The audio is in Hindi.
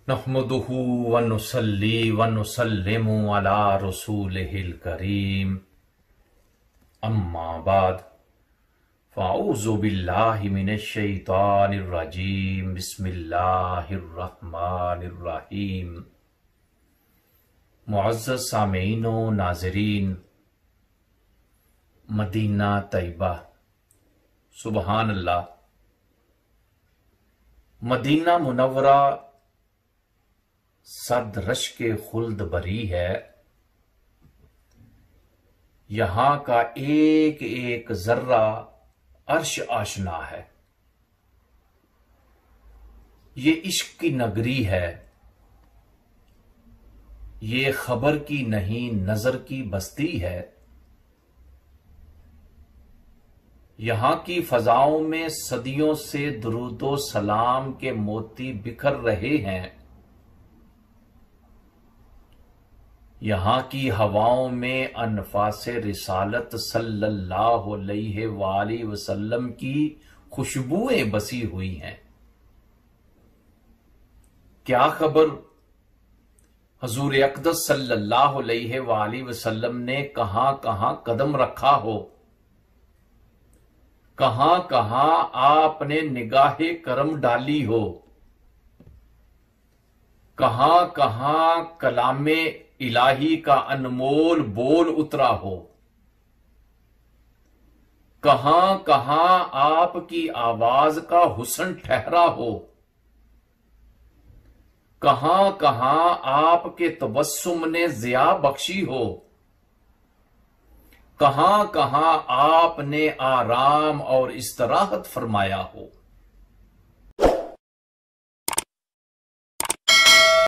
नहमदुहु व नुसल्ली व नुसल्लिमु अला रसूलिहिल करीम। अम्मा बाद फ़अऊज़ु बिल्लाहि मिनश शैतानिर रजीम। बिस्मिल्लाहिर रहमानिर रहीम। मुअज़्ज़ज़ सामीईन व नाज़रीन, मदीना तैयबा, सुबहान अल्लाह। मदीना मुनव्वरा सद रश्क खुल्द बरी है। यहां का एक एक जर्रा अर्श आशना है। ये इश्क की नगरी है। ये खबर की नहीं नजर की बस्ती है। यहां की फजाओं में सदियों से दुरूदो सलाम के मोती बिखर रहे हैं। यहां की हवाओं में अनफासे रिसालत सल्लल्लाहु अलैहि वसल्लम की खुशबुएं बसी हुई हैं। क्या खबर हजूर अक़दस सल्लल्लाहु अलैहि वसल्लम ने कहां कहां कदम रखा हो, कहां कहां आपने निगाहे करम डाली हो, कहां कहां कलामे इलाही का अनमोल बोल उतरा हो, कहां कहां आपकी आवाज का हुस्न ठहरा हो, कहां कहां आपके तबस्सुम ने जिया बख्शी हो, कहां कहां आपने आराम और इस्तराहत फरमाया हो।